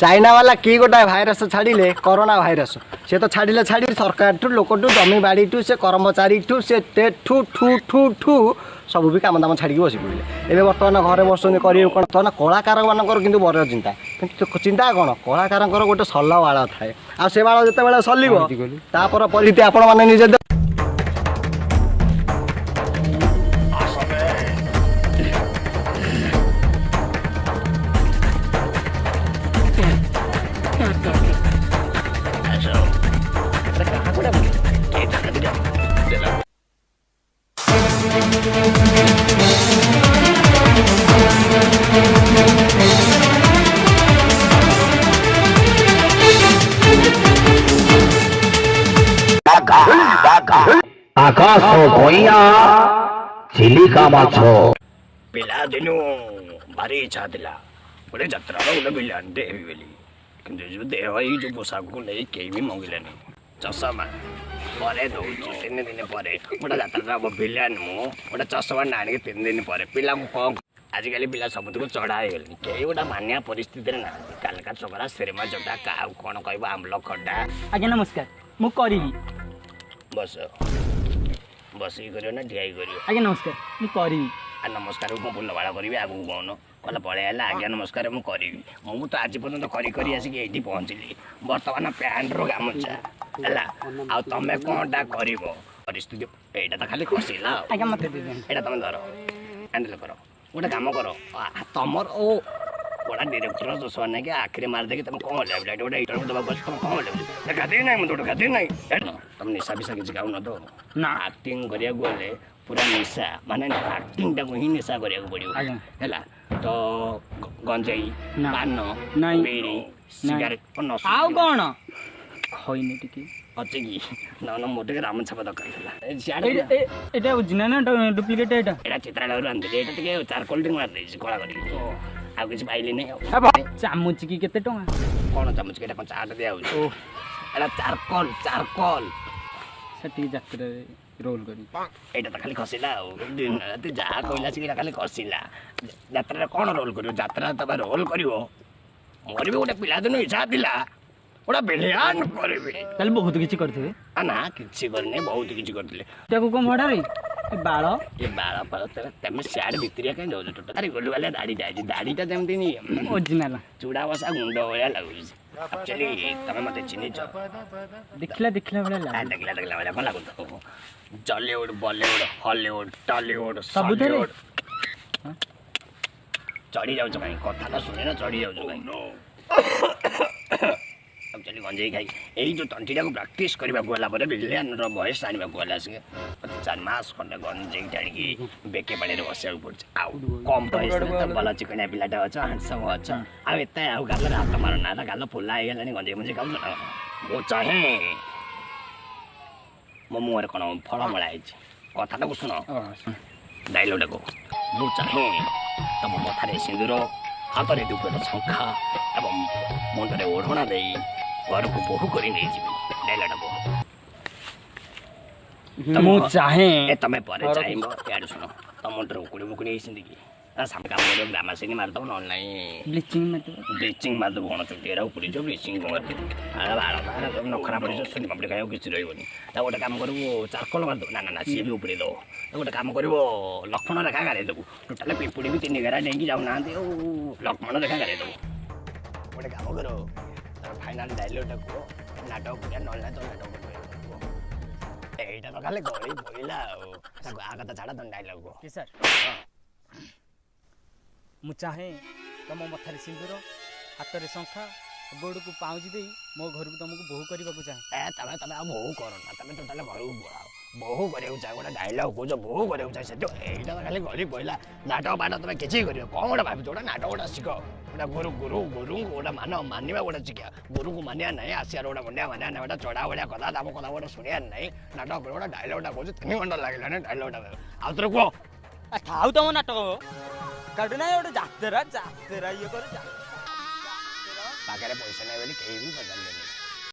China वाला कि गोटा भाइरस छाड़े कोरोना भाइरस से तो छाड़े छाड़ी सरकार ठू लोक ठू जमी बाड़ी ठू से कर्मचारी ठू से ठू ठू ठू ठू सब भी काम दाम छाड़ी बस पड़े एवं बर्तमान घरे बस करेंगे कौन बर्तमान कलाकार मानकर कि बड़ चिंता चिंता कौन कलाकार गोटे सल बाड़ थाए आ से बाड़ जिते सलिपर परिधि आपण मैंने निजे आकाश भैया चिलिका माछ पिला दिनु भारी इच्छा थिला गोटे यात्रा गोटे बिलान देवी बोली किंतु जो देह जो पोशाक को नहीं कहीं भी मंगिलानी चषमा पर दौर 3 दिन पर गोटे यात्रा बिलान मु गोटे चषमा आने 3 दिन पर पिला कौन आजिकल पिला सब चढ़ाई गले कई गोटा मानिया परिस्थिति ना कालका चकरा सेरेमा जटा क्या कौन कह आंबल खड्डा। आज्ञा नमस्कार मु करी बस बस कर ना ठिया कर आज्ञा नमस्कार मु करी नमस्कार को फुल बाड़ा करी आगू कौन कल पड़े आज्ञा नमस्कार मुझे मु तो आज पर्यटन करी आसिक ये पहुँचली बर्तमान पैंट रो गामुचा है आ तुम कौनटा कर परिस्थिति यहाँ तो खाली खसला यहाँ तुम धर हैंडल कर गोटे कम कर तुमर ओ बड़ा डायरेक्टर चषमा नहीं कि आखिरी मार दे तुम कौन ले गोटे इटर दबा बस तुम कौन ले खाते ना मुझे खाते ना तुम निशा पिशा किसी खाऊ न तो ना एक्टिंग करिया गले पूरा निशा माने एक्टिंग टाक ही निशा करिया पड़ो है तो गंजेई पान बीड़ी सिगारेट आउ कौन खइनी टिके अच्छे कि ना मोटे राम छापा दरकार एटा ओरिजिनल ना डुप्लिकेट एटा एटा चित्रालय आंदे एटा टिके चारकोल टिंग मार देछि कला करी आ किछ पाइली नै चामच की केते टंगा कोन चामच केटा कोन चाट दिया हो एटा चारकोल सटी यात्रा रोल करी एटा त खाली खसिला दिन रात जा कहला से खाली खसिला यात्रा कोन रोल करियो यात्रा तबा रोल करियो मोर भी गोटे पिला दिन इच्छा दिला ओडा बेलियान करबे ताले बहुत किछि करथिबे ना किछि करने बहुत किछि करथिले ताको कोन भडा रे बाळ पर तमे सियाड़ भितरिया कहीं जाऊ टोटल अरे गोलू वाला दाढ़ीटा जमती नहीं ओरिजिनल चूड़ा बसा गुंड भया लगुच एक्चुअली तमे मते चिन्हिच देखला वाला देखला वाला कोन लागो जॉलीवुड बॉलीवुड हॉलीवुड टॉलीवुड सबुथरे चढ़ी जाऊ कहीं कथा तो सुने ना चढ़ी जाऊ कहीं एक्चुअली गंजेई खाई यही जो तंटीटा को प्राक्ट करने गला विलियन वयस आने गला सी 4 मास खंडे गंजेई टाणी बेके पानी बसा पड़ा कम बयस भल चिकनिया पिलाटा अच्छ ह्यान्डसम अच्छ आत गाल हाथ मारना गाल फुला हो गला गंजेई मंजे खाऊ मो चाहे मो मुहर कौन फलमूला कथा को शुण डायलॉग को मु चाहे तुम मथारे सिंदूर हाथ में दुपट शंखा एवं मुंडे ओढ़ना दे घर को बोहू कर मु चाहे तमें पर चाहे यार शुण तुम मुंडे उकुड़ी मुकुड़ी कि साम काम कर ग्रामासीनी मारदब ना ब्लीचिंग मारदब कौन चुटीरा उपड़ी ब्लीचिंग मारदे नखरा पड़ी सुनी पापड़ी खाई किसी रही गोटे कम कर चारकोल मारदब ना सी भी उपड़ी दब गोटे कम कर लक्ष्मण रेखा गारे देबू टोटाल पिपुड़ी भी 3 घेरा नहीं जाऊना लक्ष्मण रेखा गारे देबू गोटे कम कर फाइनाल डायलॉग को नाटक ना तो नाटक एटा तो खाली गली पड़ा आ कथा छाड़ा तुम डायलॉग को सर मु चाहे तुम मथारे सिंदूर हाथ में शंखा गोड़ को पाउजी दे मो घर को तुमको बोहू करने को चाहे तमें तमें बोहू कर ना तमें टोटाल घर को बोलाओ बोहू कर चाहे गोटे डायलॉग कौच बोहू कर चाहे यहाँ तो खाली गली पड़ा नाटक पाठ तुम किसी कर कौन गोटे भाव गोटे नाटक गोटे शिख गोटे गुरु गुरु गुरु गोटे मान मानवा गोटे शिखा गुरु को मानिया ना आसियार गोटे मुंडिया मानिया ना गोटे चढ़ा भाया कथा दाम कथा गोटे शुणिया ना नाटक कर गोटे डायलॉगटा कौच 3 घंटा लगे डायलॉगटा आउ थे कह थाऊ तुम नाटक काटू ना गोटे जातेरा ये कर पाखे पैसा नहीं बोली कहीं भी पचारे